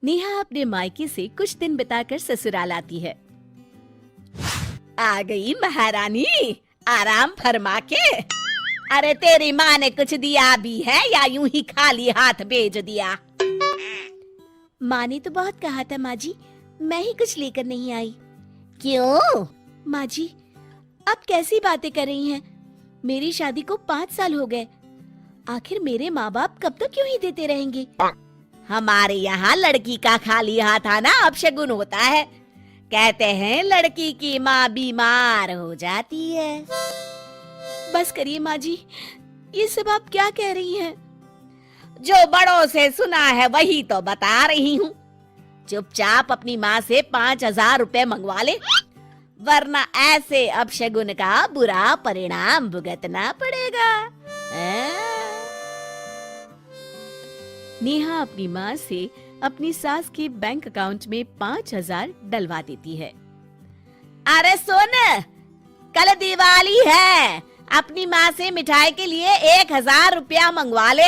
नेहा अपने मायके से कुछ दिन बिताकर ससुराल आती है। आ गई महारानी, आराम फरमा के। अरे तेरी माँ ने कुछ दिया भी है या यूं ही खाली हाथ भेज दिया? माँ ने तो बहुत कहा था माँ जी, मैं ही कुछ लेकर नहीं आई। क्यों? माँ जी, आप कैसी बातें कर रही हैं? मेरी शादी को 5 साल हो गए। आखिर मेरे माँ बाप कब तक क्यों ही देते रहेंगे? हमारे यहाँ लड़की का खाली हाथ आना अपशगुन होता है। कहते हैं लड़की की माँ बीमार हो जाती है। बस करिए माँ जी, ये सब आप क्या कह रही हैं? जो बड़ों से सुना है वही तो बता रही हूँ। चुपचाप अपनी माँ से 5,000 रुपए मंगवा ले, वरना ऐसे अपशगुन का बुरा परिणाम भुगतना पड़ेगा। नेहा अपनी माँ से अपनी सास के बैंक अकाउंट में 5,000 डलवा देती है। अरे सुन, कल दिवाली है, अपनी माँ से मिठाई के लिए 1,000 रुपया मंगवा ले।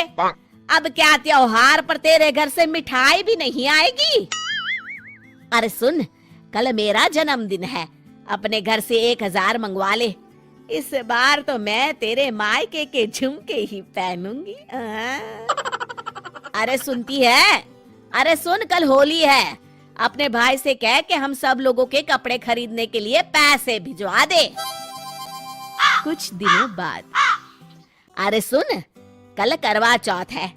अब क्या त्योहार पर तेरे घर से मिठाई भी नहीं आएगी? अरे सुन, कल मेरा जन्मदिन है, अपने घर से 1,000 मंगवा ले। इस बार तो मैं तेरे मायके के झुमके ही पहनूंगी। अरे सुनती है? अरे सुन, कल होली है, अपने भाई से कह के हम सब लोगों के कपड़े खरीदने के लिए पैसे भिजवा दे। कुछ दिनों बाद, अरे सुन, कल करवा चौथ है।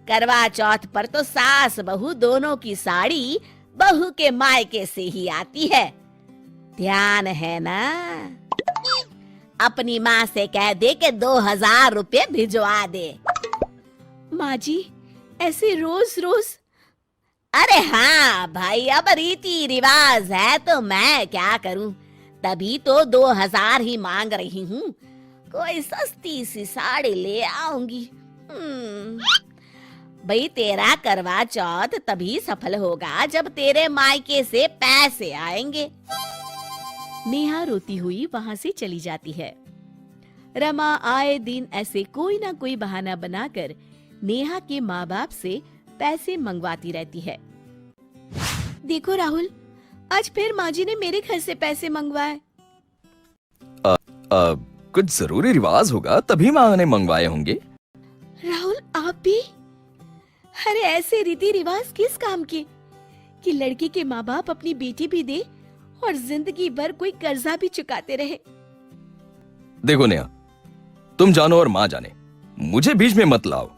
करवा चौथ पर तो सास बहू दोनों की साड़ी बहू के मायके से ही आती है, ध्यान है ना? अपनी माँ से कह दे के 2,000 रुपए भिजवा दे। माँ जी, ऐसे रोज रोज? अरे हाँ भाई, अब रीति रिवाज है तो मैं क्या करूं, तभी तो 2,000 ही मांग रही हूँ। कोई सस्ती सी साड़ी ले आऊंगी। भाई तेरा करवा चौथ तभी सफल होगा जब तेरे मायके से पैसे आएंगे। नेहा रोती हुई वहाँ से चली जाती है। रमा आए दिन ऐसे कोई ना कोई बहाना बनाकर नेहा के माँ बाप से पैसे मंगवाती रहती है। देखो राहुल, आज फिर माँ जी ने मेरे घर से पैसे मंगवाए। कुछ जरूरी रिवाज होगा तभी माँ ने मंगवाए होंगे। राहुल, आप भी? अरे ऐसे रीति रिवाज किस काम के कि लड़की के माँ बाप अपनी बेटी भी दे और जिंदगी भर कोई कर्जा भी चुकाते रहे। देखो नेहा, तुम जानो और माँ जाने, मुझे बीच में मत लाओ।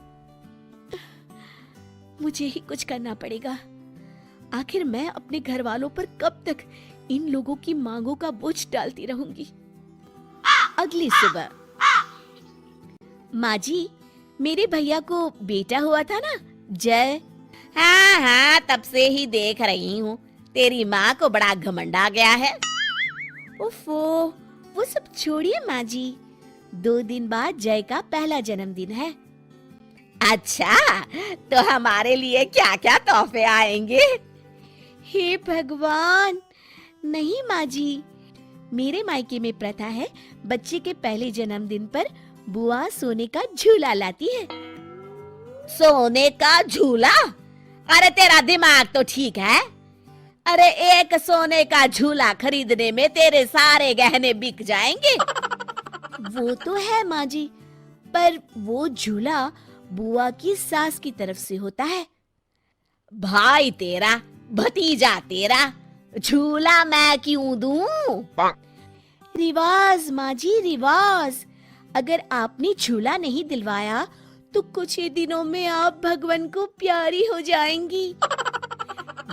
मुझे ही कुछ करना पड़ेगा। आखिर मैं अपने घर वालों पर कब तक इन लोगों की मांगों का बोझ डालती रहूंगी। अगली सुबह, माँ जी, मेरे भैया को बेटा हुआ था ना, जय? हाँ हाँ, तब से ही देख रही हूँ। तेरी माँ को बड़ा घमंड आ गया है। उफ़ो, वो सब छोड़िए माँ जी, 2 दिन बाद जय का पहला जन्मदिन है। अच्छा, तो हमारे लिए क्या क्या तोहफे आएंगे? हे भगवान, नहीं माँ जी, मेरे मायके में प्रथा है, बच्चे के पहले जन्मदिन पर बुआ सोने का झूला लाती है। सोने का झूला? अरे तेरा दिमाग तो ठीक है। अरे एक सोने का झूला खरीदने में तेरे सारे गहने बिक जाएंगे। वो तो है माँ जी, पर वो झूला बुआ की सास की तरफ से होता है। भाई तेरा, भतीजा तेरा, झूला मैं क्यों दूं? रिवाज माँ जी, रिवाज। अगर आपने झूला नहीं दिलवाया तो कुछ ही दिनों में आप भगवान को प्यारी हो जाएंगी।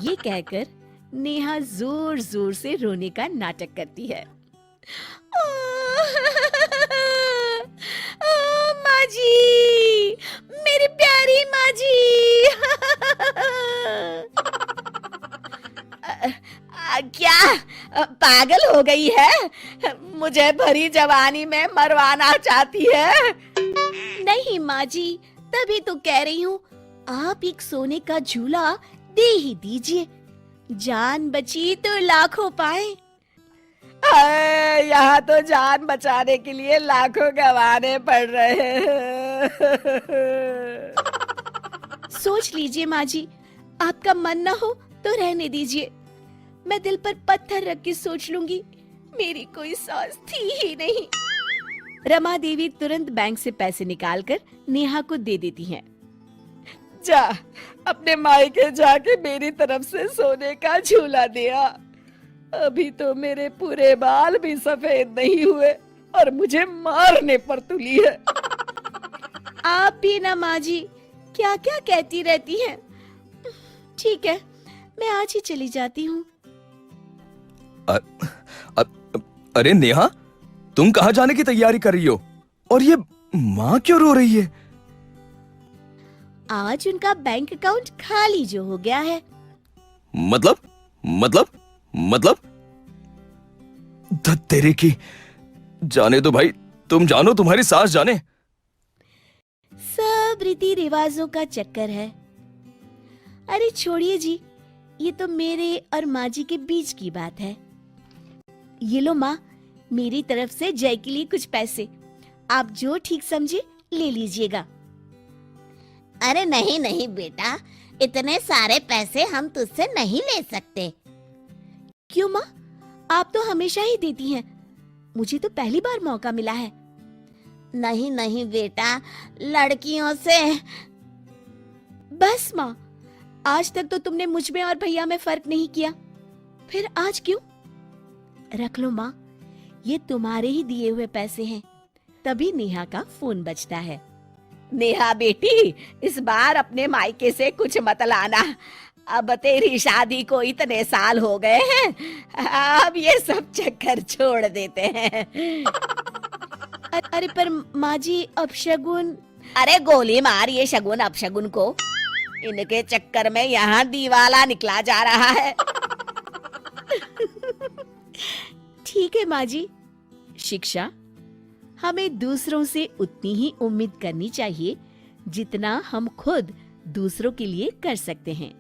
ये कहकर नेहा जोर जोर से रोने का नाटक करती है। माँ जी, मेरी प्यारी माँ जी। क्या पागल हो गई है? मुझे भरी जवानी में मरवाना चाहती है? नहीं माँ जी, तभी तो कह रही हूँ, आप एक सोने का झूला दे ही दीजिए, जान बची तो लाखों पाए। यहाँ तो जान बचाने के लिए लाखों गंवाने पड़ रहे हैं। सोच लीजिए माँ जी, आपका मन ना हो तो रहने दीजिए। मैं दिल पर पत्थर रख के सोच लूंगी, मेरी कोई सास थी ही नहीं। रमा देवी तुरंत बैंक से पैसे निकालकर नेहा को दे देती हैं। जा, अपने मायके जाके मेरी तरफ से सोने का झूला दिया। अभी तो मेरे पूरे बाल भी सफेद नहीं हुए और मुझे मारने पर तुली है। आप भी ना माँ जी, क्या क्या कहती रहती हैं। ठीक है, मैं आज ही चली जाती हूँ। अरे नेहा, तुम कहाँ जाने की तैयारी कर रही हो? और ये माँ क्यों रो रही है? आज उनका बैंक अकाउंट खाली जो हो गया है। मतलब तेरे की। जाने दो भाई, तुम जानो, तुम्हारी सास जाने। सब रीति रिवाजों का चक्कर है। अरे छोड़िए जी, ये तो मेरे और माँ जी के बीच की बात है। ये लो माँ, मेरी तरफ से जय के लिए कुछ पैसे, आप जो ठीक समझे ले लीजिएगा। अरे नहीं नहीं बेटा, इतने सारे पैसे हम तुझसे नहीं ले सकते। क्यों माँ, आप तो हमेशा ही देती हैं, मुझे तो पहली बार मौका मिला है। नहीं नहीं बेटा, लड़कियों से। बस माँ, आज तक तो तुमने मुझ में और भैया में फर्क नहीं किया, फिर आज क्यों? रख लो माँ, ये तुम्हारे ही दिए हुए पैसे हैं। तभी नेहा का फोन बजता है। नेहा बेटी, इस बार अपने मायके से कुछ मत लाना। अब तेरी शादी को इतने साल हो गए हैं, अब ये सब चक्कर छोड़ देते हैं। अरे पर माँ जी, अब शगुन। अरे गोली मार ये शगुन अपशगुन को, इनके चक्कर में यहाँ दीवाला निकला जा रहा है। ठीक है माँ जी। शिक्षा, हमें दूसरों से उतनी ही उम्मीद करनी चाहिए जितना हम खुद दूसरों के लिए कर सकते हैं।